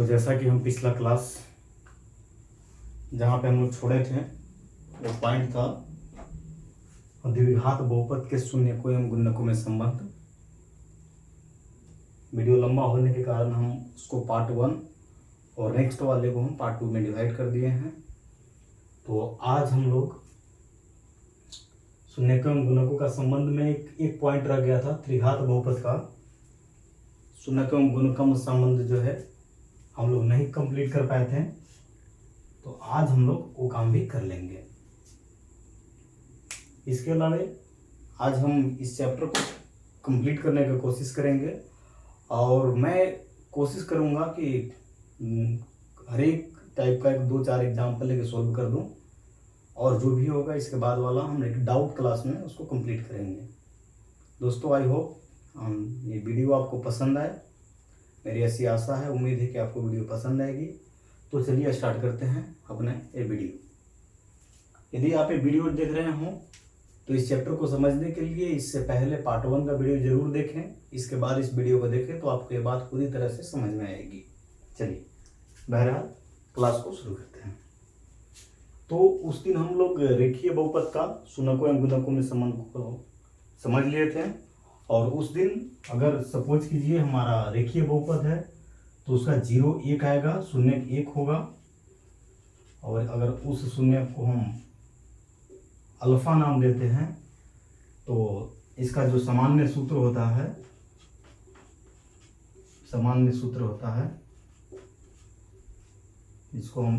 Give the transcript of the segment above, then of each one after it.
जैसा कि हम पिछला क्लास जहाँ पे हम लोग छोड़े थे वो पॉइंट था द्विघात बहुपद के शून्यकों एवं गुणकों में संबंध। वीडियो लंबा होने के कारण हम उसको पार्ट 1 और नेक्स्ट वाले को हम पार्ट 2 में डिवाइड कर दिए हैं। तो आज हम लोग शून्यकों एवं गुणकों का संबंध में एक पॉइंट रह गया था, त्रिघात बहुपद का शून्यकों एवं गुणकों में संबंध जो है हम लोग नहीं कंप्लीट कर पाए थे, तो आज हम लोग वो काम भी कर लेंगे। इसके अलावा आज हम इस चैप्टर को कंप्लीट करने की कोशिश करेंगे और मैं कोशिश करूंगा कि हर एक टाइप का 2-4 एग्जाम्पल लेके सॉल्व कर दूं और जो भी होगा इसके बाद वाला हम एक डाउट क्लास में उसको कंप्लीट करेंगे। दोस्तों, आई होप ये वीडियो आपको पसंद आए, मेरी ऐसी आशा है, उम्मीद है कि आपको वीडियो पसंद आएगी। तो चलिए स्टार्ट करते हैं अपने ये वीडियो। यदि आप ये वीडियो देख रहे हो तो इस चैप्टर को समझने के लिए इससे पहले पार्ट 1 का वीडियो जरूर देखें, इसके बाद इस वीडियो को देखें तो आपको ये बात पूरी तरह से समझ में आएगी। चलिए बहरहाल क्लास को शुरू करते हैं। तो उस दिन हम लोग रेखीय बहुपद का शून्यकों एवं गुणकों में संबंध को समझ लिए थे और उस दिन अगर सपोज कीजिए हमारा रेखीय बहुपद है तो उसका 0 1 आएगा, शून्य 1 होगा और अगर उस शून्य को हम अल्फा नाम देते हैं तो इसका जो सामान्य सूत्र होता है इसको हम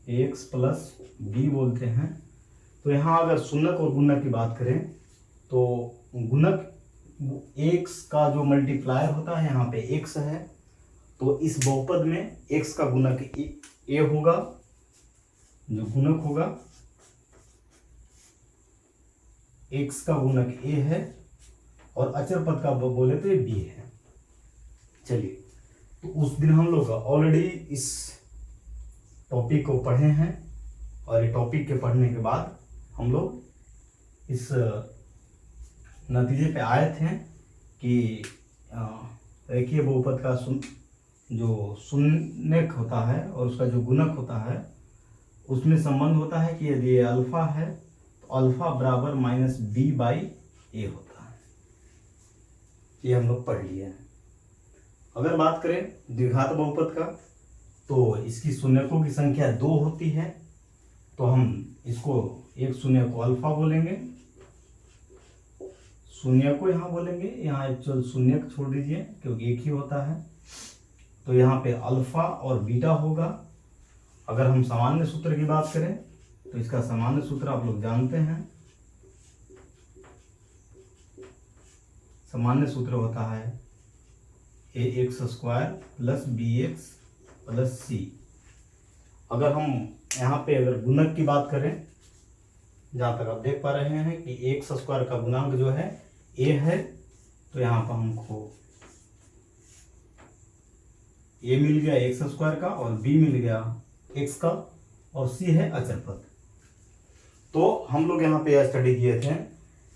x प्लस बी बोलते हैं। तो यहाँ अगर शून्यक और गुणक की बात करें तो गुणक x का जो मल्टीप्लायर होता है यहाँ पे x है, तो इस बहुपद में x का गुणक a होगा, जो गुणक होगा x का गुणक a है और अचर पद का बोले तो ये b है। चलिए, तो उस दिन हम लोग ऑलरेडी इस टॉपिक को पढ़े हैं और ये टॉपिक के पढ़ने के बाद हम लोग इस नतीजे पे आए थे कि रेखीय बहुपद का जो शून्यक होता है और उसका जो गुणक होता है उसमें संबंध होता है कि यदि ये अल्फा है तो अल्फा बराबर -b/a होता है। ये हम लोग पढ़ लिए हैं। अगर बात करें द्विघात बहुपद का तो इसकी शून्यकों की संख्या 2 होती है, तो हम इसको एक शून्य को अल्फा बोलेंगे, शून्य को यहाँ बोलेंगे, यहाँ एक्चुअल शून्य छोड़ दीजिए क्योंकि एक ही होता है। तो यहाँ पे अल्फा और बीटा होगा। अगर हम सामान्य सूत्र की बात करें तो इसका सामान्य सूत्र आप लोग जानते हैं, सामान्य सूत्र होता है ax² + bx + c। अगर हम यहाँ पे अगर गुणक की बात करें, जहाँ तक आप देख पा रहे हैं कि ax² का गुणांक जो है a है, तो यहाँ पर हमको a मिल गया x² का और b मिल गया x का और c है अचर पद। तो हम लोग यहाँ पे यह स्टडी किए थे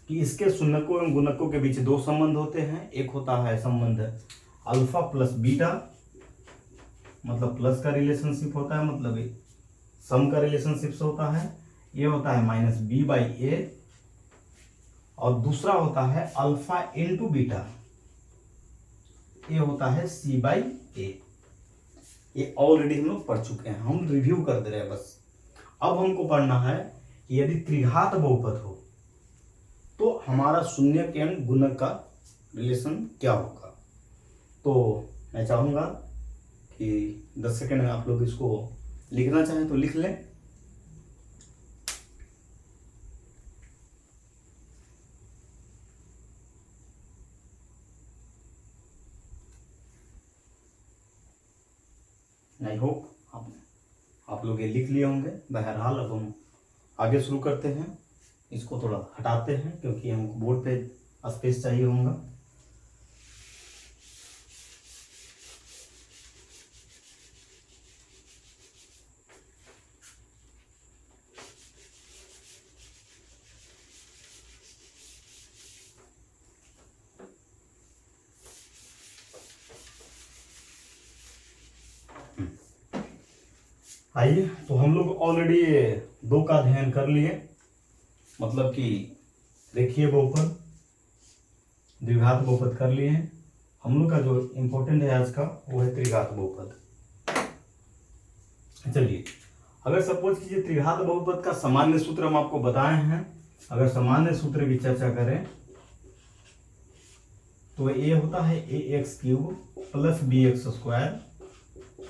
कि इसके शून्यकों एवं गुणकों के बीच 2 संबंध होते हैं। एक होता है संबंध अल्फा प्लस बीटा, मतलब प्लस का रिलेशनशिप होता है, मतलब सम का रिलेशनशिप होता है, ये होता है -b/a। और दूसरा होता है अल्फा इंटू बीटा, ये होता है c/a। ये ऑलरेडी हम लोग पढ़ चुके हैं, हम रिव्यू कर दे रहे हैं बस। अब हमको पढ़ना है कि यदि त्रिघात बहुपद हो तो हमारा शून्यक एवं गुणक का रिलेशन क्या होगा। तो मैं चाहूंगा कि 10 सेकेंड में आप लोग इसको लिखना चाहें तो लिख लें। आई होप आप लोग ये लिख लिए होंगे। बहरहाल अब हम आगे शुरू करते हैं। इसको थोड़ा हटाते हैं क्योंकि हमको बोर्ड पे स्पेस चाहिए होगा। आइए, तो हम लोग ऑलरेडी 2 का अध्ययन कर लिए, मतलब कि रेखीय बहुपद, द्विघात बहुपद कर लिए हैं। हम लोग का जो इम्पोर्टेंट है आज का वो है त्रिघात बहुपद। चलिए, अगर सपोज कीजिए त्रिघात बहुपद का सामान्य सूत्र हम आपको बताए हैं, अगर सामान्य सूत्र की चर्चा करें तो ये होता है ax³ plus bx²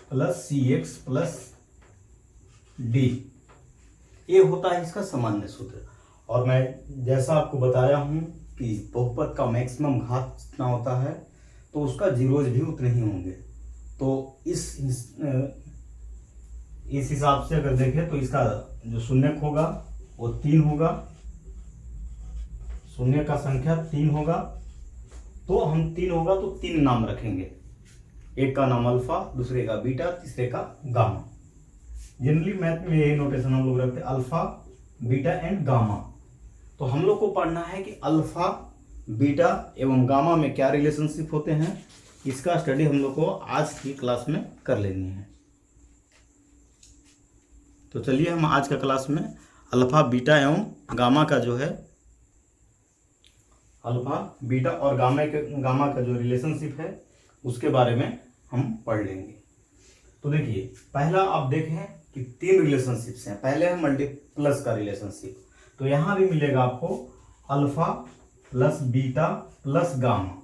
plus cx plus d, ये होता है इसका सामान्य सूत्र। और मैं जैसा आपको बताया हूं कि बहुपद का मैक्सिमम घात जितना होता है तो उसका जीरोज भी उतने ही होंगे। तो इस हिसाब से अगर देखें तो इसका जो शून्यक होगा वो 3 होगा, शून्य का संख्या 3 होगा। तो हम 3 होगा तो 3 नाम रखेंगे, एक का नाम अल्फा, दूसरे का बीटा, तीसरे का गामा। जनरली मैथ में यही नोटेशन हम लोग रखते हैं, अल्फा बीटा एंड गामा। तो हम लोग को पढ़ना है कि अल्फा बीटा एवं गामा में क्या रिलेशनशिप होते हैं, इसका स्टडी हम लोग को आज की क्लास में कर लेनी है। तो चलिए हम आज का क्लास में अल्फा बीटा एवं गामा का जो है, अल्फा बीटा और गामा का जो रिलेशनशिप है उसके बारे में हम पढ़ लेंगे। तो देखिए, पहला आप देखें कि 3 रिलेशनशिप्स हैं। पहले है मल्टीप्लस का रिलेशनशिप, तो यहां भी मिलेगा आपको alpha plus beta plus gamma.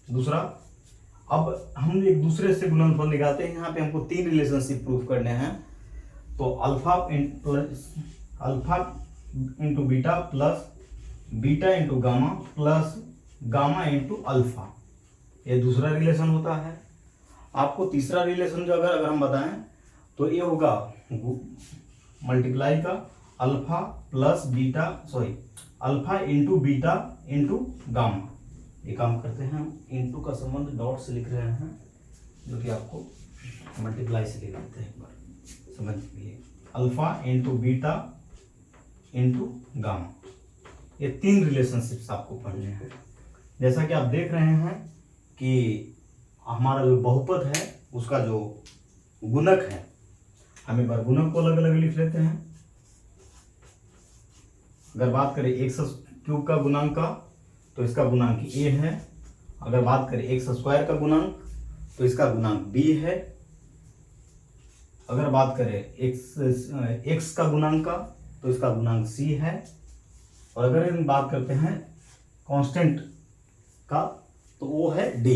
दूसरा, अब हम एक दूसरे से गुणनफल निकालते हैं, यहाँ पे हमको 3 रिलेशनशिप प्रूफ करने हैं। तो alpha into beta plus beta into gamma plus gamma into alpha, ये दूसरा रिलेशन होता है। आपको तीसरा रिलेशन जो अगर हम बताएं तो ये होगा मल्टीप्लाई का alpha plus beta, alpha into beta into gamma. ये काम करते हैं हम, इंटू का संबंध डॉट से लिख रहे हैं, जो कि आपको मल्टीप्लाई से लिख देते हैं, एक बार समझ लीजिए। Alpha into beta into gamma, ये 3 रिलेशनशिप्स आपको पढ़ने हैं। जैसा कि आप देख रहे हैं कि हमारा जो बहुपद है उसका जो गुणक है, हम एक बार गुणक को अलग अलग लिख लेते हैं। अगर बात करें x³ का गुणांक का तो इसका गुणांक a है। अगर बात करें x² का गुणांक तो इसका गुणांक b है। अगर बात करें x का गुणांक का तो इसका गुणांक c है। और अगर हम बात करते हैं कांस्टेंट का तो वो है d।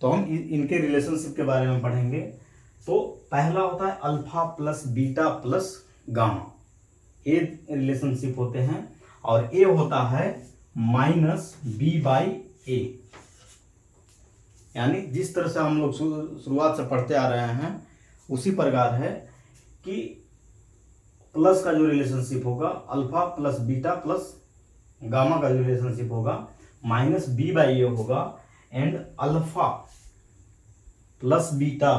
तो हम इनके रिलेशनशिप के बारे में पढ़ेंगे। तो पहला होता है alpha plus beta plus gamma, ये रिलेशनशिप होते हैं। और ए होता है माइनस b/a, यानी जिस तरह से हम लोग शुरुआत से पढ़ते आ रहे हैं उसी प्रकार है कि प्लस का जो रिलेशनशिप होगा, alpha plus beta plus gamma का जो रिलेशनशिप होगा माइनस b/a होगा, and alpha plus beta,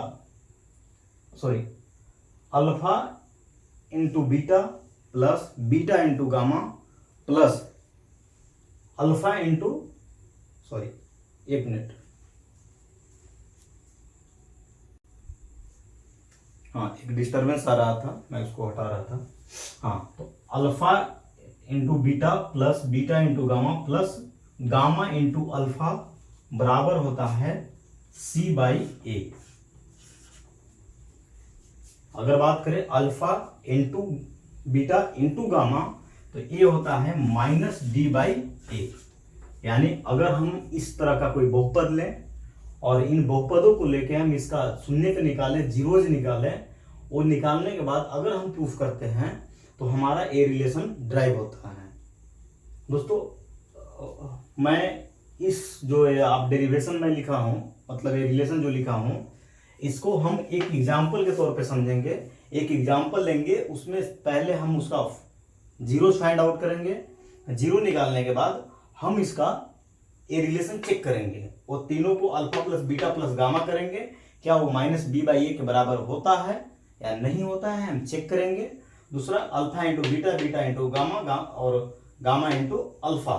alpha into beta plus beta into gamma plus alpha into, एक मिनट, हाँ एक डिस्टर्बेंस आ रहा था, मैं उसको हटा रहा था। हाँ, तो alpha into beta plus beta into gamma plus gamma into alpha बराबर होता है c/a। अगर बात करें alpha into beta into gamma तो ये होता है माइनस d/a। यानी अगर हम इस तरह का कोई बहुपद लें और इन बहुपदों को लेके हम इसका शून्य निकालें, जीरोज निकालें, वो निकालने के बाद अगर हम प्रूफ करते हैं तो हमारा ए रिलेशन ड्राइव होता है। दोस्तों, मैं इस जो आप डेरिवेशन में लिखा हूं, मतलब ये रिलेशन जो लिखा हूं, इसको हम एक एग्जाम्पल के तौर पे समझेंगे। एक एग्जाम्पल लेंगे, उसमें पहले हम उसका जीरो फाइंड आउट करेंगे। जीरो निकालने के बाद हम इसका ए रिलेशन चेक करेंगे, वो तीनों को alpha plus beta plus gamma करेंगे, क्या वो माइनस b/a के बराबर होता है या नहीं होता है, हम चेक करेंगे। दूसरा, alpha into beta, beta into gamma और गामा इंटू अल्फा।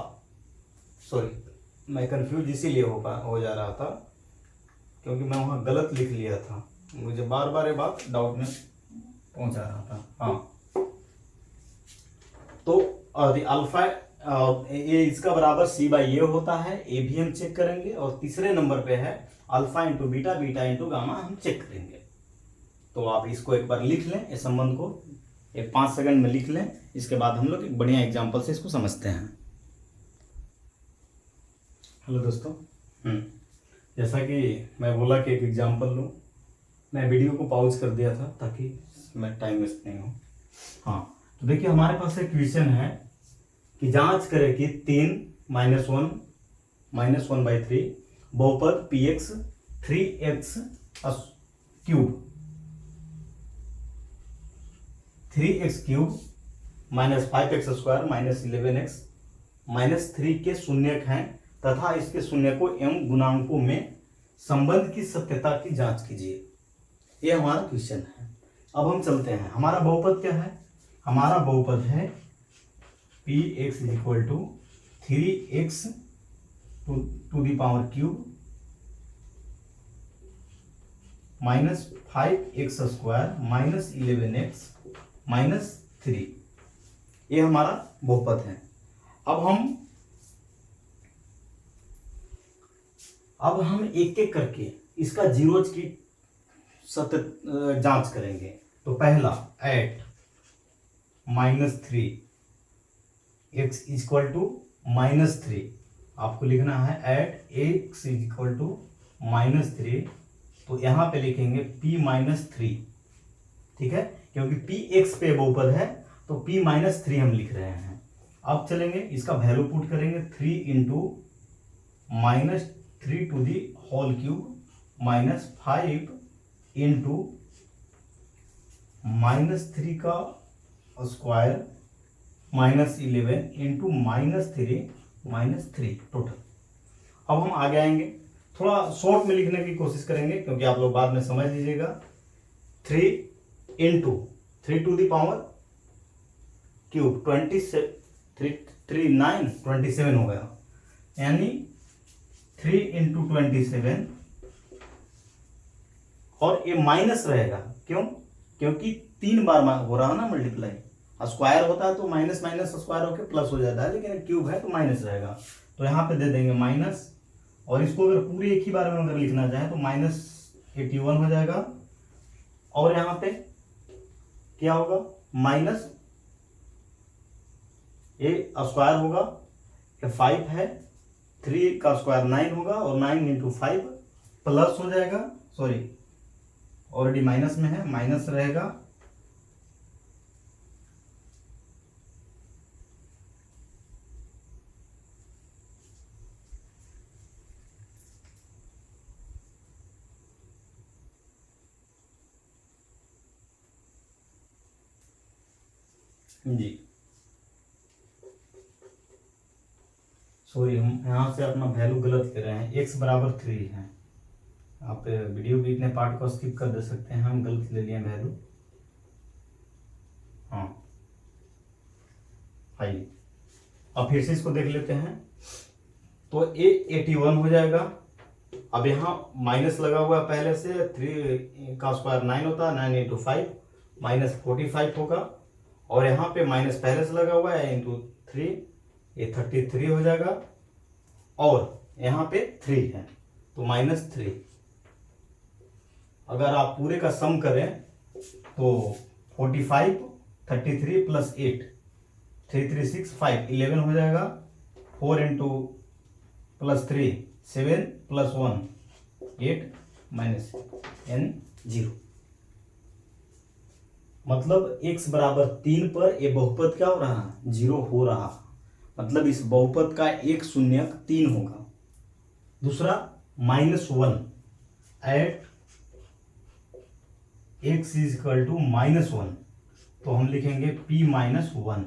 मैं कंफ्यूज इसीलिए हो जा रहा था क्योंकि मैं वहाँ गलत लिख लिया था, मुझे बार बार ये बात डाउट में पहुंचा रहा था। हाँ, तो अल्फा ये इसका बराबर सी बाई ए होता है, ये भी हम चेक करेंगे। और तीसरे नंबर पे है alpha into beta, beta into gamma, हम चेक करेंगे। तो आप इसको एक बार लिख लें, इस संबंध को एक 5 सेकंड में लिख लें। इसके बाद हम लोग एक बढ़िया एग्जाम्पल से इसको समझते हैं। हेलो दोस्तों, जैसा कि मैं बोला कि एक एग्जाम्पल लूँ, मैं वीडियो को पॉज कर दिया था ताकि मैं टाइम वेस्ट नहीं हो। हाँ, तो देखिए हमारे पास एक क्वेश्चन है कि जांच करें कि 3 -1 - 1/3 बहुपद px 3x cube 3x cube -5x square -11x -3 के शून्यक हैं तथा इसके शून्य को m गुणांकों में संबंध की सत्यता की जांच कीजिए। ये हमारा क्वेश्चन है। अब हम चलते हैं, हमारा बहुपद क्या है? हमारा बहुपद है px = 3x to the power cube -5x square -11x -3। ये हमारा बहुपद है। अब हम एक एक करके इसका जीरोज की सत्य जांच करेंगे। तो पहला एट -3 x = -3, आपको लिखना है एट x = -3। तो यहाँ पे लिखेंगे p -3, ठीक है, क्योंकि px पे बहुपद है तो p -3 हम लिख रहे हैं। अब चलेंगे, इसका वैल्यू पुट करेंगे 3 × -3 to the whole cube -5 into -3 का स्क्वायर -11 इंटू -3 टोटल। अब हम आगे आएंगे, थोड़ा शॉर्ट में लिखने की कोशिश करेंगे क्योंकि आप लोग बाद में समझ लीजिएगा। 3 into 3 to the power cube 27 हो गया, यानी 3 × 27। और ये माइनस रहेगा, क्यों? क्योंकि 3 बार हो रहा है ना मल्टीप्लाई। स्क्वायर होता है तो माइनस माइनस स्क्वायर होकर प्लस हो जाता है, लेकिन क्यूब है तो माइनस रहेगा। तो यहाँ पे दे देंगे माइनस, और इसको अगर पूरे एक ही बार में अगर लिखना चाहे तो -81 हो जाएगा। और यहाँ पे क्या होगा? माइनस ये स्क्वायर होगा, ये 5 है, 3 का स्क्वायर 9 होगा, और 9 × 5 प्लस हो जाएगा, सॉरी ऑलरेडी माइनस में है, माइनस रहेगा। जी सॉरी, हम यहाँ से अपना वैल्यू गलत ले रहे हैं, x = 3 है। आप वीडियो के इतने पार्ट को स्किप कर दे सकते हैं, हम गलत ले लिए वैल्यू। हाँ, आइए अब फिर से इसको देख लेते हैं। तो ये 81 हो जाएगा। अब यहाँ माइनस लगा हुआ है पहले से, 3 का स्क्वायर 9 होता है, 9 × 5 -45 होगा, और यहाँ पे माइनस पहले से लगा हुआ है इंटू 3, ये 33 हो जाएगा, और यहाँ पे 3 है तो -3। अगर आप पूरे का सम करें तो 45 33 + 8 3 3 6 5 11 हो जाएगा। 4 × +3 7 + 1 8 -n 0। मतलब x = 3 पर ये बहुपद क्या हो रहा है? 0 हो रहा। मतलब इस बहुपद का एक शून्यक 3 होगा। दूसरा -1 एट x = -1, तो हम लिखेंगे p -1।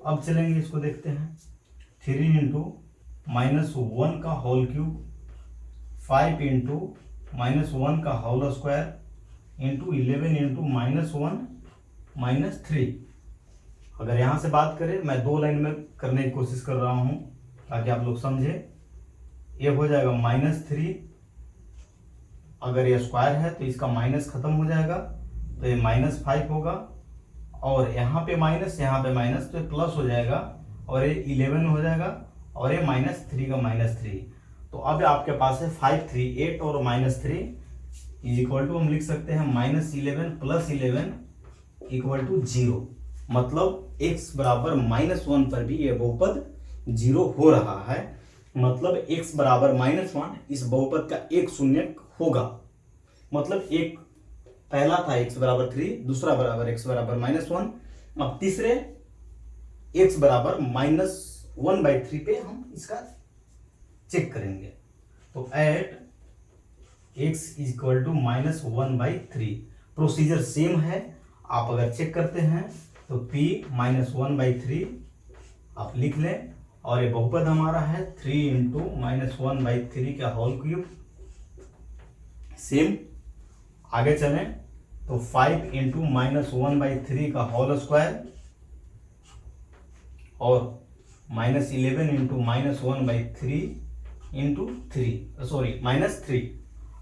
अब चलेंगे, इसको देखते हैं। 3 × -1 का होल क्यूब 5 × -1 का होल स्क्वायर इंटू 11 × -1 -3। अगर यहाँ से बात करें, मैं 2 लाइन में करने की कोशिश कर रहा हूँ ताकि आप लोग समझे। ये हो जाएगा -3 अगर ये स्क्वायर है तो इसका माइनस खत्म हो जाएगा, तो ये -5 होगा, और यहाँ पे माइनस तो ये प्लस हो जाएगा, और ये 11 हो जाएगा, और ये -3 का -3। तो अब आपके पास है 5 3 8 और -3 इज इक्वल टू हम लिख सकते हैं -11 + 11 = 0। मतलब x बराबर -1 पर भी ये बहुपद 0 हो रहा है। मतलब x बराबर -1 इस बहुपद का एक शून्यक होगा। मतलब एक पहला था x बराबर 3, दूसरा बराबर x बराबर -1, अब तीसरे x बराबर -1/3 पे हम इसका चेक करेंगे। तो एट x = -1/3 प्रोसीजर सेम है। आप अगर चेक करते हैं तो p -1/3 आप लिख लें, और ये बहुपद हमारा है 3 × -1/3 का होल क्यूब। सेम आगे चलें तो 5 × -1/3 का होल स्क्वायर, और -11 × -1/3 × 3।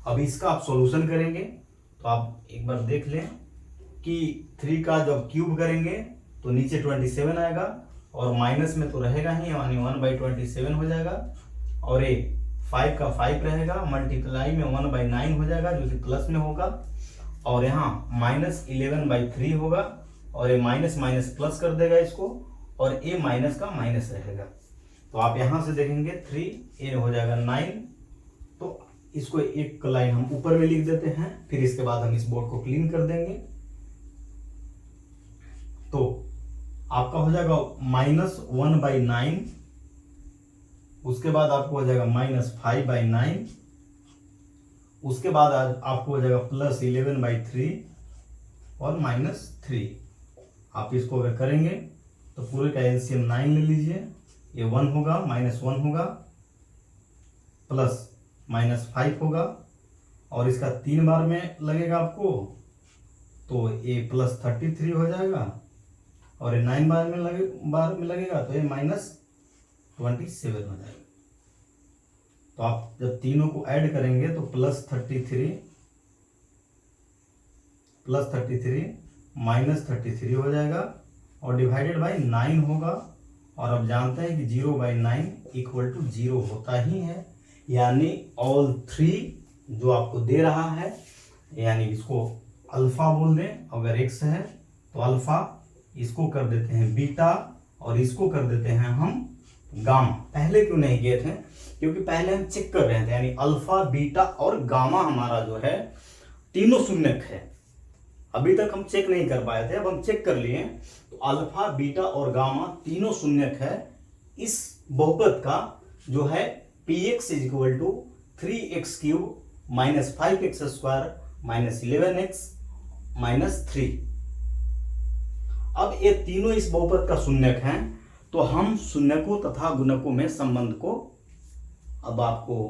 अब इसका आप सॉल्यूशन करेंगे तो आप एक बार देख लें कि 3 का जब क्यूब करेंगे तो नीचे 27 आएगा, और माइनस में तो रहेगा ही, यानी 1/27 हो जाएगा, और ये 5 का 5 रहेगा, मल्टीप्लाई में 1/9 हो जाएगा जो कि प्लस में होगा, और यहाँ -11/3 होगा, और ये माइनस माइनस प्लस कर देगा इसको, और ये माइनस का माइनस रहेगा। तो आप यहाँ से देखेंगे 3 ये हो जाएगा 9। तो इसको एक लाइन हम ऊपर में लिख देते हैं, फिर इसके बाद हम इस बोर्ड को क्लीन कर देंगे। तो आपका हो जाएगा -1/9, उसके बाद आपको हो जाएगा -5/9, उसके बाद आपको हो जाएगा +11/3 और -3। आप इसको अगर करेंगे तो पूरे का एलसीएम 9 ले लीजिए, ये 1 होगा, -1 होगा, प्लस -5 होगा, और इसका 3 बार में लगेगा आपको, तो ये +33 हो जाएगा, और ये 9 बार में लगेगा तो ये -27 हो जाएगा। तो आप जब तीनों को ऐड करेंगे तो +33 -33 हो जाएगा, और डिवाइडेड बाई 9 होगा, और अब जानते हैं कि 0/9 = 0 होता ही है, यानी ऑल 3 जो आपको दे रहा है, यानी इसको अल्फा बोल दें, अगर x है तो अल्फा, इसको कर देते हैं बीटा, और इसको कर देते हैं हम गामा। पहले क्यों नहीं किए थे? क्योंकि पहले हम चेक कर रहे थे, यानी अल्फा बीटा और गामा हमारा जो है तीनों शून्यक है। अभी तक हम चेक नहीं कर पाए थे, अब हम चेक कर लिए। तो अल्फा बीटा और गामा तीनों शून्यक है। इस बहुपद का जो है px = 3x³ - 5x² - 11x - 3। अब ये तीनों इस बहुपद का शून्यक हैं, तो हम शून्यकों तथा गुणकों में संबंध को अब आपको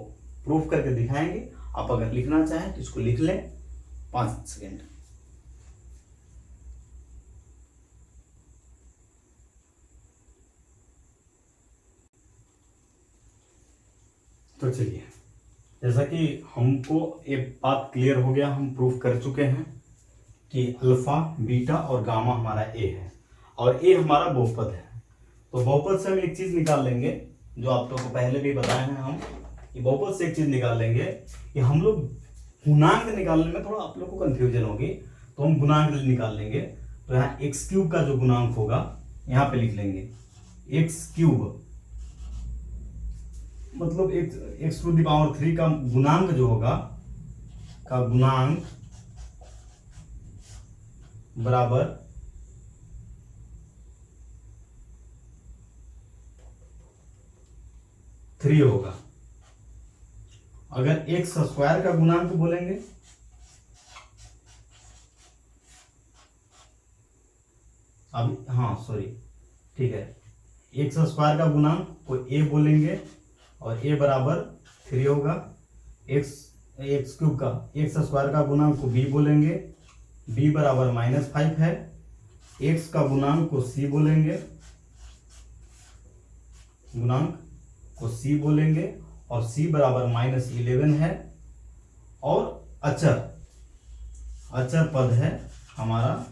प्रूफ करके दिखाएंगे। आप अगर लिखना चाहें तो इसको लिख लें 5 सेकेंड। तो चलिए, जैसा कि हमको ये बात क्लियर हो गया, हम प्रूफ कर चुके हैं कि अल्फा बीटा और गामा हमारा ए है, और ए हमारा बहुपद है। तो बहुपद से हम एक चीज निकाल लेंगे, जो आप लोगों को पहले भी बताए हैं। हम ये बहुपद से एक चीज निकाल लेंगे कि हम लोग गुणांक निकालने में थोड़ा आप लोग को कंफ्यूजन होगी, तो हम गुणांक निकाल लेंगे। तो यहाँ x³ का जो गुणांक होगा यहाँ पे लिख लेंगे, x³ मतलब x³ का गुणांक जो होगा, का गुणांक बराबर 3 होगा। अगर x² का गुणांक बोलेंगे, अब हाँ सॉरी ठीक है, x² का गुणांक को a बोलेंगे, और a बराबर 3 होगा। x³ का x² का गुणांक को b बोलेंगे, b बराबर -5 है। x का गुणांक को c बोलेंगे, और c बराबर -11 है। और अचर अचर पद है हमारा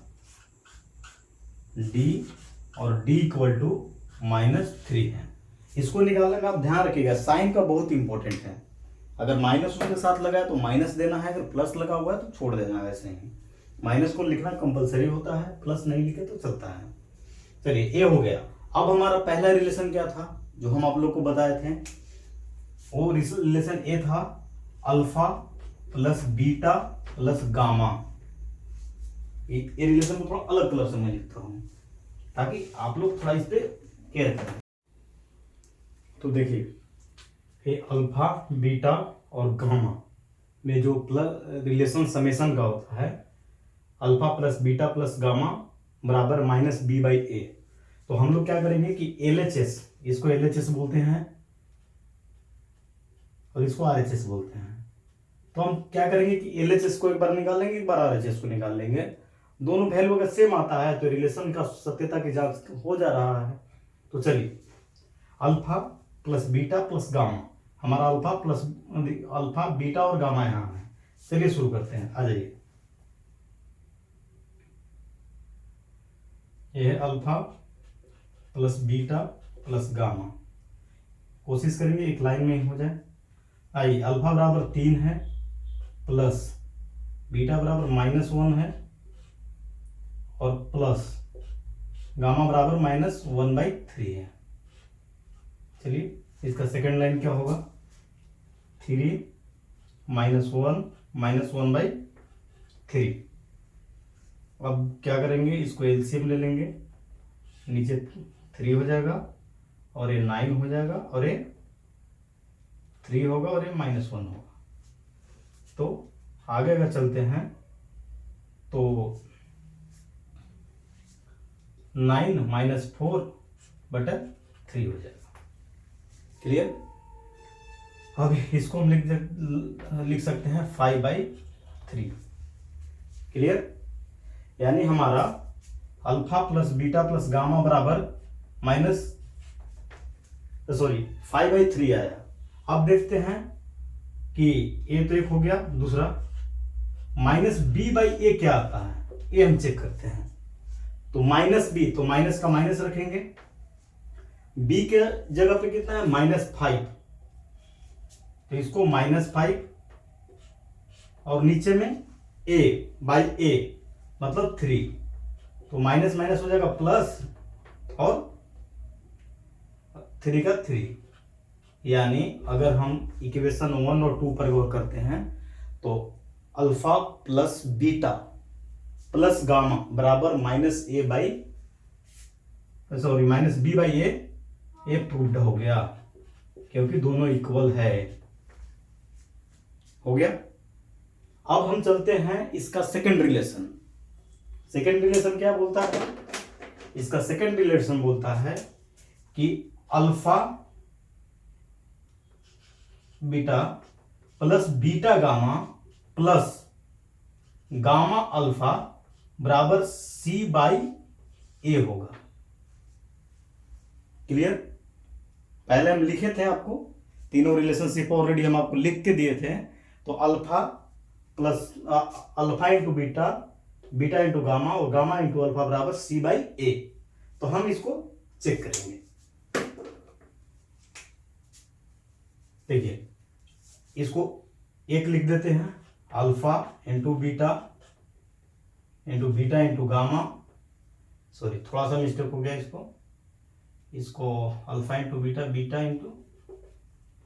d, और d इक्वल टू -3 है। इसको निकालने में आप ध्यान रखिएगा, साइन का बहुत इंपॉर्टेंट है। अगर -1 के साथ लगा है तो माइनस देना है, अगर प्लस लगा हुआ है तो छोड़ देना है ऐसे ही। माइनस को लिखना कंपलसरी होता है, प्लस नहीं लिखे तो चलता है। चलिए ये हो गया। अब हमारा पहला रिलेशन क्या था जो हम आप लोग को बताए थे, वो रिलेशन ए था alpha plus beta plus gamma. ये रिलेशन को थोड़ा अलग कलर से मैं लिखता हूं ताकि आप लोग थोड़ा इस पे केयर करें। तो देखिए ये अल्फा बीटा और गामा में जो प्लस रिलेशन समेशन का होता है, alpha plus beta plus gamma बराबर -b/a। तो हम लोग क्या करेंगे कि LHS, इसको LHS बोलते हैं और इसको RHS बोलते हैं। तो हम क्या करेंगे कि LHS को एक बार निकाल लेंगे, एक बार RHS को निकाल लेंगे। दोनों वैल्यू अगर सेम आता है तो रिलेशन का सत्यता की जांच हो जा रहा है। तो चलिए alpha plus beta plus gamma, हमारा अल्फा बीटा और गामा यहाँ है। चलिए शुरू करते हैं, आ जाइए। ये है alpha plus beta plus gamma. कोशिश करेंगे एक लाइन में ही हो जाए। आइए, अल्फा बराबर 3 है प्लस बीटा बराबर -1 है और प्लस गामा बराबर -1/3 है। चलिए इसका सेकंड लाइन क्या होगा, 3 -1/3। अब क्या करेंगे, इसको एलसीएम ले लेंगे, नीचे 3 हो जाएगा और ये 9 हो जाएगा और ये 3 होगा और ये -1 होगा। तो आगे अगर चलते हैं तो 9 - 4/3 हो जाएगा। क्लियर। अब इसको हम लिख सकते हैं 5/3। क्लियर। यानी हमारा alpha plus beta plus gamma बराबर 5/3 आया। अब देखते हैं कि ए तो एक हो गया, दूसरा -b/a क्या आता है, ये हम चेक करते हैं। तो -b, तो माइनस का माइनस रखेंगे, b के जगह पे कितना है -5, तो इसको -5 और नीचे में a/a मतलब 3, तो माइनस माइनस हो जाएगा प्लस और 3 का 3। यानी अगर हम इक्वेशन 1 और 2 पर गौर करते हैं तो alpha plus beta plus gamma बराबर -b/a ये प्रूव्ड हो गया, क्योंकि दोनों इक्वल है। हो गया। अब हम चलते हैं इसका सेकंड रिलेशन। सेकंड रिलेशन क्या बोलता है, इसका सेकंड रिलेशन बोलता है कि alpha beta plus beta gamma plus gamma alpha बराबर c/a होगा। क्लियर। पहले हम लिखे थे, आपको तीनों रिलेशनशिप ऑलरेडी हम आपको लिख के दिए थे। तो alpha into beta, beta into gamma और गामा इंटू अल्फा बराबर c/a। तो हम इसको चेक करेंगे। देखिए इसको एक लिख देते हैं, alpha into beta into gamma, sorry थोड़ा सा मिस्टेक हो गया, इसको alpha into beta, beta into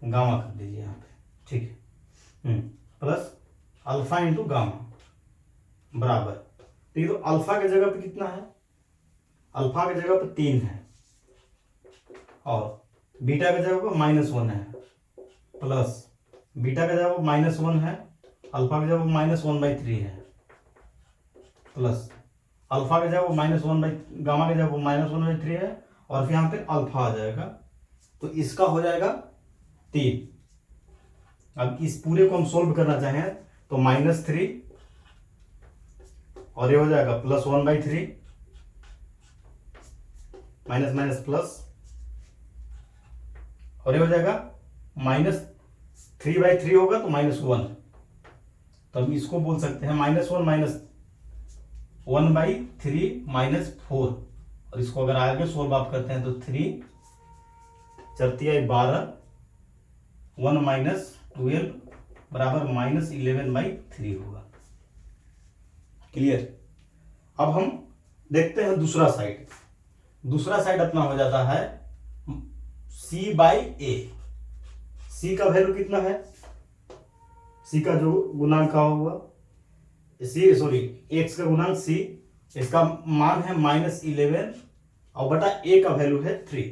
gamma कर दीजिए यहाँ पे, ठीक है। प्लस अल्फा इंटू गामा बराबर, तो ये तो अल्फा की जगह पे कितना है, अल्फा की जगह पे 3 है और बीटा की जगह पे -1 है, प्लस बीटा की जगह पे -1 है, अल्फा की जगह पे -1/3 है, प्लस अल्फा की जगह पे गामा की जगह पे -1/3 है और फिर यहाँ पे अल्फा आ जाएगा, तो इसका हो जाएगा 3। अब इस पूरे को हम सोल्व करना चाहें तो -3 और ये हो जाएगा +1/3, माइनस माइनस प्लस, और ये हो जाएगा -3/3 होगा तो -1, तो हम इसको बोल सकते हैं -1 और इसको अगर आगे सोल्व आप करते हैं तो 3 12 1 -12 बराबर -11/3 होगा। क्लियर। अब हम देखते हैं दूसरा साइड। दूसरा साइड अपना हो जाता है C/A। C का वैल्यू कितना है, C का जो गुणांक का हुआ x का गुणांक C, इसका मान है -11 और बटा A का वैल्यू है 3।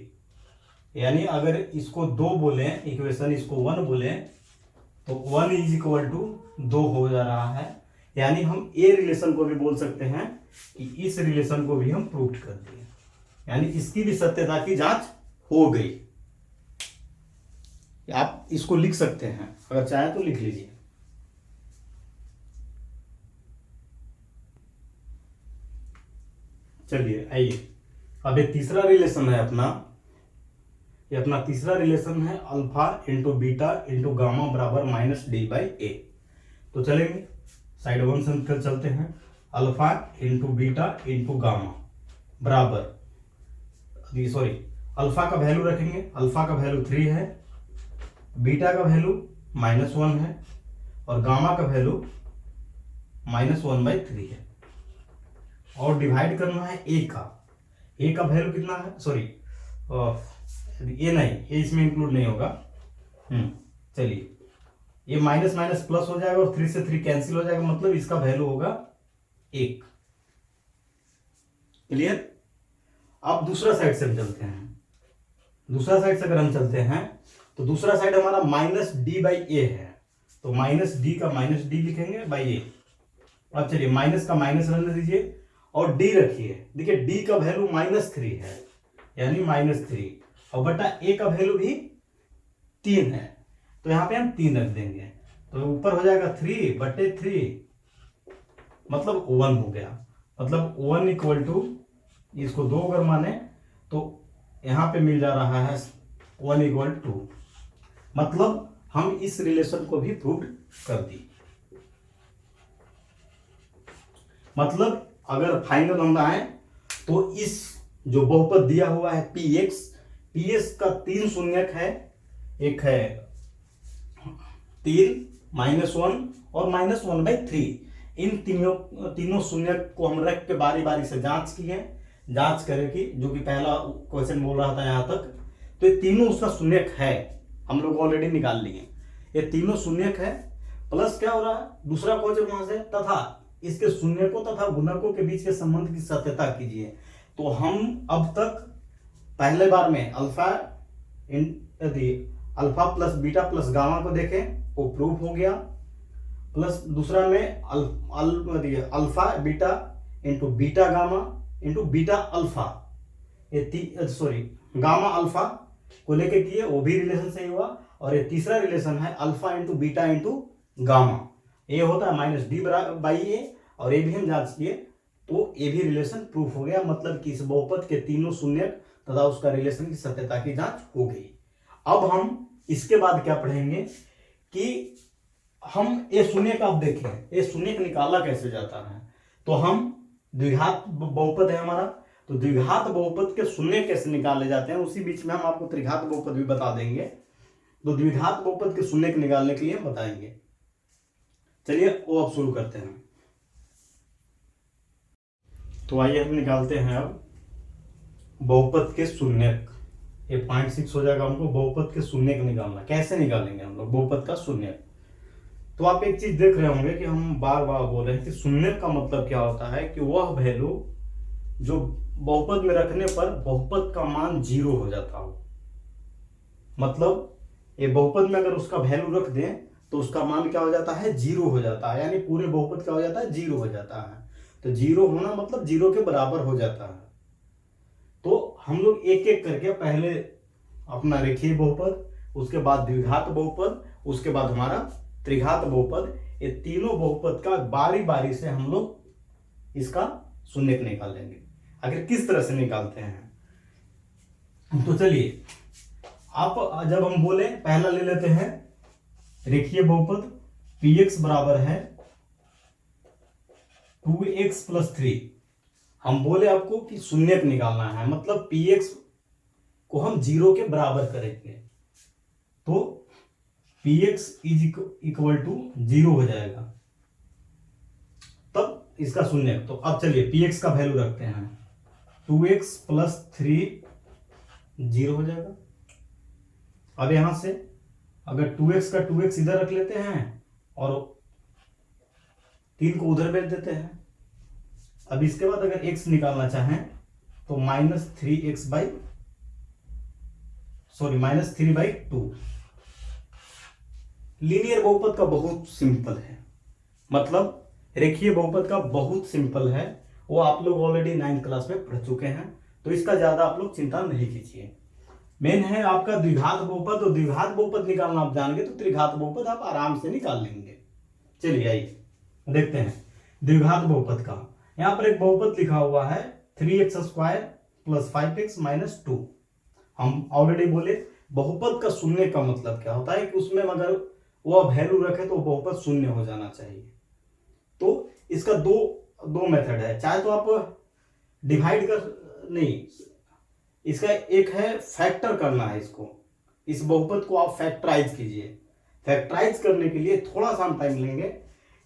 यानी अगर इसको 2 बोले, इक्वेशन इसको 1 बोले तो 1 = 2 हो जा रहा है। यानी हम ए रिलेशन को भी बोल सकते हैं कि इस रिलेशन को भी हम प्रूव कर दिए, यानी इसकी भी सत्यता की जांच हो गई। आप इसको लिख सकते हैं, अगर चाहे तो लिख लीजिए। चलिए आइए, अब एक तीसरा रिलेशन है अपना, ये अपना तीसरा रिलेशन है alpha into beta into gamma बराबर -d/a। तो चलेंगे साइड 1 से चलते हैं। Alpha into beta into gamma बराबर, अल्फा का वैल्यू रखेंगे, अल्फा का वैल्यू 3 है, बीटा का वैल्यू -1 है और गामा का वैल्यू -1/3 है। और डिवाइड करना है ए का वैल्यू कितना है, ये नहीं, ये इसमें इंक्लूड नहीं होगा। चलिए, ये माइनस माइनस प्लस हो जाएगा और 3 से 3 कैंसिल हो जाएगा, मतलब इसका वैल्यू होगा 1। क्लियर। अब दूसरा साइड से हम चलते हैं। दूसरा साइड से अगर हम चलते हैं तो दूसरा साइड हमारा -d/a है, तो -d का -d लिखेंगे बाई a। अब चलिए माइनस का माइनस रहने दीजिए और d रखिए। देखिए d का वैल्यू -3 है, यानी -3 और बटा a का वैल्यू भी 3 है, तो यहाँ पे हम 3 रख देंगे, तो ऊपर हो जाएगा 3/3, मतलब 1 हो गया। मतलब 1 = इसको 2 अगर माने तो यहाँ पे मिल जा रहा है 1 = 2। मतलब हम इस रिलेशन को भी प्रूव कर दी। मतलब अगर फाइनल हम आए तो इस जो बहुपद दिया हुआ है पीएक्स का 3 शून्यक है, एक है 3 -1 और -1/3। इन तीनों शून्यक को हम रख के बारी बारी से जांच किए, जांच करेगी, जो कि पहला क्वेश्चन बोल रहा था यहां तक, तो ये तीनों उसका शून्यक है, हम लोग ऑलरेडी निकाल लिए। ये तीनों शून्यक है, प्लस क्या हो रहा है, दूसरा क्वेश्चन वहां से तथा इसके शून्यकों तथा गुणकों के बीच के संबंध की सत्यता कीजिए। तो हम अब तक पहले बार में alpha plus beta plus gamma को देखें, वो प्रूफ हो गया। प्लस दूसरा में alpha beta into beta gamma into beta alpha, gamma alpha को लेके किए, वो भी रिलेशन सही हुआ। और ये तीसरा रिलेशन है alpha into beta into gamma, ये होता है -d/a, और ये भी हम जांच किए, तो ये भी रिलेशन प्रूफ हो गया। मतलब कि इस बहुपद के तीनों शून्यक तथा उसका रिलेशन की सत्यता की जांच हो गई। अब हम इसके बाद क्या पढ़ेंगे कि हम ये शून्यक, आप देखें ये शून्यक निकाला कैसे जाता है। तो हम द्विघात बहुपद है हमारा, तो द्विघात बहुपद के शून्य कैसे निकाले जाते हैं, उसी बीच में हम आपको त्रिघात बहुपद भी बता देंगे। तो द्विघात बहुपद के शून्य निकालने के लिए बताएंगे। चलिए वो अब शुरू करते हैं। तो आइए हम निकालते हैं अब बहुपद के शून्यक। ये 0.6 हो जाएगा हमको बहुपद के शून्यक निकालना। कैसे निकालेंगे हम लोग बहुपद का शून्यक। तो आप एक चीज देख रहे होंगे कि हम बार बार बोल रहे हैं कि शून्यक का मतलब क्या होता है, कि वह वैल्यू जो बहुपद में रखने पर बहुपद का मान 0 हो जाता हो। मतलब ये बहुपद में अगर उसका वैल्यू रख दें तो उसका मान क्या हो जाता है, 0 हो जाता है, यानी पूरे बहुपद क्या हो जाता है, 0 हो जाता है। तो 0 होना मतलब 0 के बराबर हो जाता है। तो हम लोग एक एक करके पहले अपना रेखीय बहुपद, उसके बाद द्विघात बहुपद, उसके बाद हमारा त्रिघात बहुपद, ये तीनों बहुपद का बारी बारी से हम लोग इसका शून्यक निकालेंगे। आखिर किस तरह से निकालते हैं, तो चलिए आप जब हम बोले पहला ले लेते हैं रेखीय बहुपद, px बराबर है 2x+3 हम बोले आपको कि शून्यक निकालना है, मतलब px को हम 0 के बराबर करेंगे, तो px इक्वल टू 0 हो जाएगा, तब इसका शून्यक। तो अब चलिए px का वैल्यू रखते हैं, 2x+3 0 हो जाएगा। अब यहां से अगर 2x का 2x इधर रख लेते हैं और 3 को उधर भेज देते हैं। अब इसके बाद अगर x निकालना चाहें तो -3/2। लीनियर बहुपद का बहुत सिंपल है, मतलब रेखीय बहुपद का बहुत सिंपल है, वो आप लोग ऑलरेडी 9th क्लास में पढ़ चुके हैं, तो इसका ज्यादा आप लोग चिंता नहीं कीजिए। मेन है आपका द्विघात बहुपद, और द्विघात बहुपद निकालना आप जान गए तो त्रिघात बहुपद आप आराम से निकाल लेंगे। चलिए आइए देखते हैं द्विघात बहुपद का। यहां पर एक बहुपद लिखा हुआ है 3x² + 5x - 2। हम ऑलरेडी बोले बहुपद का शून्य का मतलब क्या होता है कि उसमें अगर वो वैल्यू रखे तो बहुपद शून्य हो जाना चाहिए। तो इसका दो मेथड है, चाहे तो आप डिवाइड कर, नहीं, इसका एक है फैक्टर करना है इसको, इस बहुपद को आप फैक्टराइज कीजिए। फैक्टराइज करने के लिए थोड़ा सा हम टाइम लेंगे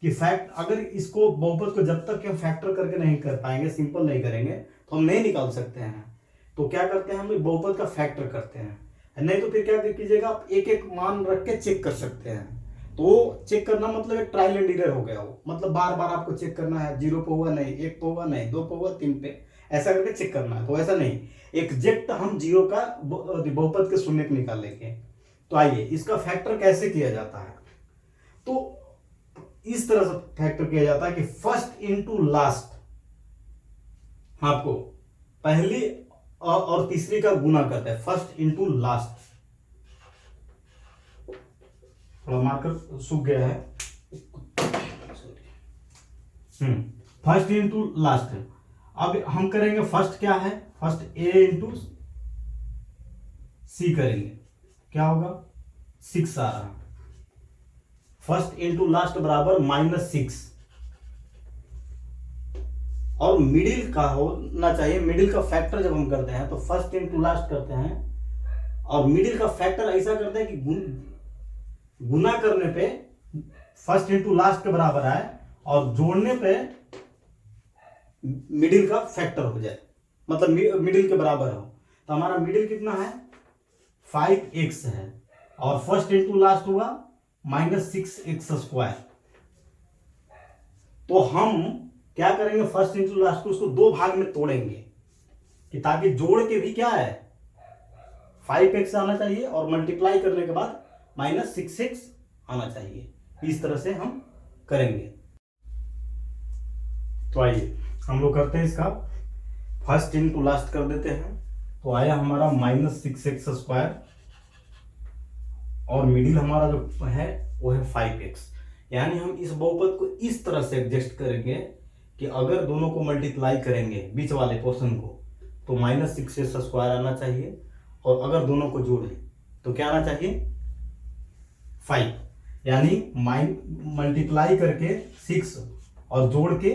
कि अगर इसको बहुपद को जब तक हम फैक्टर करके नहीं कर पाएंगे, सिंपल नहीं करेंगे, तो हम नहीं निकाल सकते हैं। तो क्या करते हैं, हम बहुपद का फैक्टर करते हैं, नहीं तो फिर क्या कीजिएगा, आप एक एक मान रख के चेक कर सकते हैं। तो चेक करना मतलब एक ट्रायल एंड एरर हो गया वो, मतलब बार बार आपको चेक करना है, 0 पे हुआ नहीं, 1 पे हुआ नहीं, 2 पे हुआ, 3 पे, ऐसा करके चेक करना है। तो ऐसा नहीं, एग्जैक्ट हम 0 का बहुपद के शून्यक निकाल लेंगे। तो आइए इसका फैक्टर कैसे किया जाता है। तो इस तरह से फैक्टर किया जाता है कि फर्स्ट इनटू लास्ट, आपको पहली और तीसरी का गुना करते हैं, फर्स्ट इनटू लास्ट। थोड़ा मार्कर सूख गया है, फर्स्ट इनटू लास्ट। अब हम करेंगे फर्स्ट क्या है, फर्स्ट a इंटू सी करेंगे, क्या होगा, 6 आ रहा, फर्स्ट इंटू लास्ट बराबर -6। और मिडिल का होना चाहिए, मिडिल का फैक्टर जब हम करते हैं तो फर्स्ट इंटू लास्ट करते हैं, और मिडिल का फैक्टर ऐसा करते हैं कि गुना करने पे फर्स्ट इंटू लास्ट के बराबर आए और जोड़ने पे मिडिल का फैक्टर हो जाए, मतलब मिडिल के बराबर हो। तो हमारा मिडिल कितना है, 5x है, और फर्स्ट इंटू लास्ट हुआ -6x²। तो हम क्या करेंगे, फर्स्ट इंटू लास्ट को उसको 2 भाग में तोड़ेंगे कि ताकि जोड़ के भी क्या है 5x आना चाहिए, और मल्टीप्लाई करने के बाद -6x आना चाहिए। इस तरह से हम करेंगे। तो आइए हम लोग करते हैं, इसका फर्स्ट इंटू लास्ट कर देते हैं। तो आया हमारा -6x², और मिडिल हमारा जो है वो है 5x। यानी हम इस बहुपद को इस तरह से एडजस्ट करेंगे कि अगर दोनों को मल्टीप्लाई करेंगे बीच वाले पोर्शन को, तो -6x² आना चाहिए, और अगर दोनों को जोड़ें तो क्या आना चाहिए, 5। यानी मल्टीप्लाई करके 6 और जोड़ के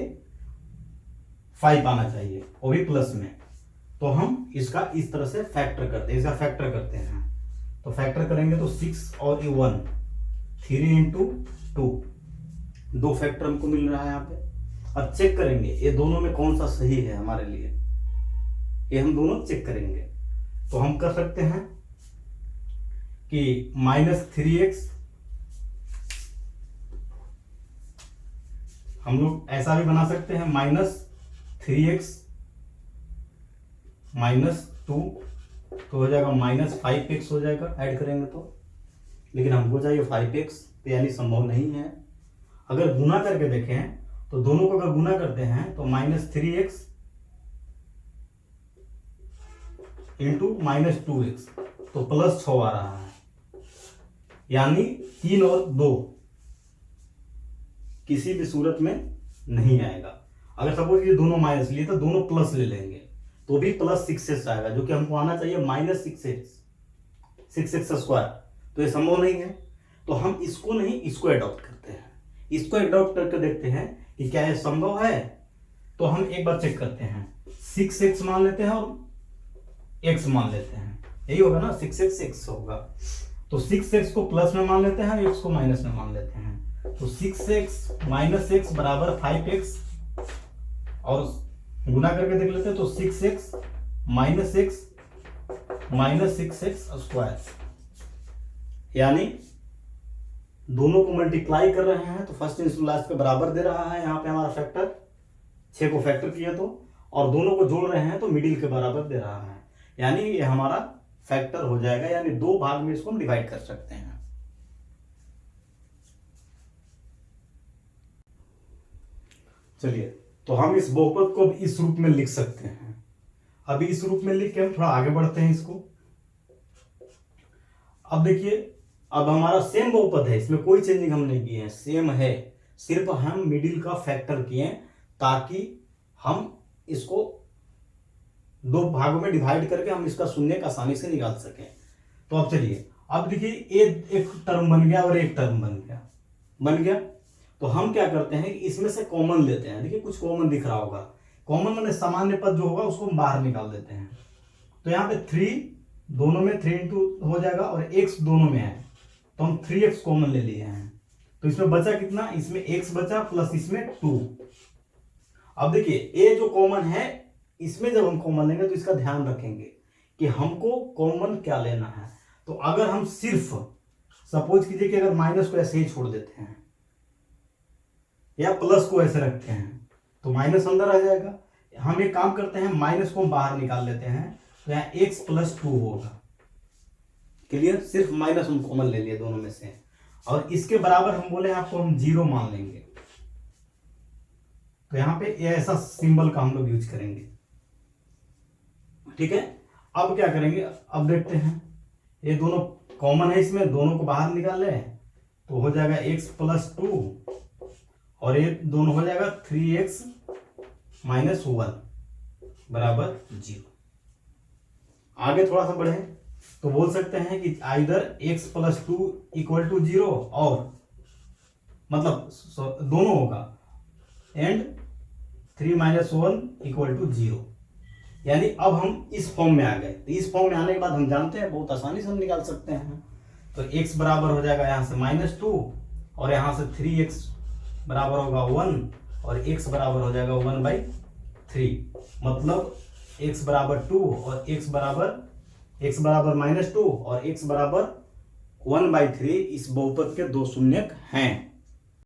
5 आना चाहिए, वो भी प्लस में। तो हम इसका इस तरह से फैक्टर करते हैं, इसका फैक्टर करते हैं। तो फैक्टर करेंगे तो 6 और 1, 3 × 2, 2 फैक्टर हमको मिल रहा है यहाँ पे। अब चेक करेंगे ये दोनों में कौन सा सही है हमारे लिए, ये हम दोनों चेक करेंगे। तो हम कर सकते हैं कि -3x, हम लोग ऐसा भी बना सकते हैं, -3x -2, तो हो जाएगा -5x हो जाएगा ऐड करेंगे तो। लेकिन हमको चाहिए 5x, तो यानी संभव नहीं है। अगर गुना करके देखें तो दोनों को अगर गुना करते हैं तो -3x इंटू -2x, तो +6 आ रहा है। यानी 3 और 2 किसी भी सूरत में नहीं आएगा। अगर सपोज ये दोनों माइनस लिए तो दोनों प्लस ले लेंगे तो भी +6x आएगा, जो कि हमको आना चाहिए -6x²। तो ये संभव नहीं है। तो हम इसको नहीं, इसको एडॉप्ट करते हैं, इसको एडॉप्ट करके देखते हैं कि क्या ये संभव है। तो हम एक बार चेक करते हैं, 6x मान लेते हैं और x मान लेते हैं, यही होगा ना, 6x x होगा। तो 6x को प्लस में मान लेते हैं, x को माइनस में मान लेते हैं। तो 6x माइनस x बराबर 5x, और गुना करके देख लेते हैं। तो 6x minus x minus 6x square, यानी दोनों को मल्टीप्लाई कर रहे हैं तो फर्स्ट इंटू लास्ट के बराबर दे रहा है यहाँ पे हमारा फैक्टर, 6 को फैक्टर किया तो, और दोनों को जोड़ रहे हैं तो मिडिल के बराबर दे रहा है, यानी ये हमारा फैक्टर हो जाएगा, यानी 2 भाग में इसको हम डिवाइड कर सकते हैं। चलिए, तो हम इस बहुपद को इस रूप में लिख सकते हैं। अभी इस रूप में लिख के हम थोड़ा आगे बढ़ते हैं इसको। अब देखिए, अब हमारा सेम बहुपद है, इसमें कोई चेंजिंग हम नहीं किए हैं, सेम है, सिर्फ हम मिडिल का फैक्टर किए ताकि हम इसको 2 भागों में डिवाइड करके हम इसका शून्य आसानी से निकाल सकें। तो अब चलिए, अब देखिए एक टर्म बन गया और एक टर्म बन गया। तो हम क्या करते हैं, इसमें से कॉमन लेते हैं। देखिए कुछ कॉमन दिख रहा होगा, कॉमन माने सामान्य पद जो होगा उसको हम बाहर निकाल देते हैं। तो यहाँ पे 3 दोनों में 3 इंटू हो जाएगा और x दोनों में है, तो हम 3x कॉमन ले लिए हैं। तो इसमें बचा कितना, इसमें x बचा प्लस इसमें 2। अब देखिए a जो कॉमन है, इसमें जब हम कॉमन लेंगे तो इसका ध्यान रखेंगे कि हमको कॉमन क्या लेना है। तो अगर हम सिर्फ सपोज कीजिए कि अगर माइनस को ऐसे ही छोड़ देते हैं या प्लस को ऐसे रखते हैं तो माइनस अंदर आ जाएगा। हम एक काम करते हैं, माइनस को हम बाहर निकाल लेते हैं, तो यहाँ x प्लस 2 होगा। क्लियर, सिर्फ माइनस हम कॉमन ले लिए दोनों में से, और इसके बराबर हम बोले आपको हम 0 मान लेंगे। तो यहाँ पे ऐसा सिंबल का हम लोग यूज करेंगे, ठीक है। अब क्या करेंगे, अब देखते हैं, ये दोनों कॉमन है, इसमें दोनों को बाहर निकाल ले तो हो जाएगा x प्लस 2, और ये दोनों हो जाएगा 3x माइनस 1 बराबर 0। आगे थोड़ा सा बढ़े तो बोल सकते हैं कि either x plus 2 equal to 0, और मतलब दोनों होगा, एंड 3 माइनस 1 इक्वल टू 0। यानी अब हम इस फॉर्म में आ गए। तो इस फॉर्म में आने के बाद हम जानते हैं बहुत आसानी से हम निकाल सकते हैं। तो x बराबर हो जाएगा यहाँ से -2, और यहाँ से 3x बराबर होगा 1, और x बराबर हो जाएगा 1/3। मतलब x बराबर 2 और x बराबर -2 और x बराबर 1/3 इस बहुपद के 2 शून्यक हैं।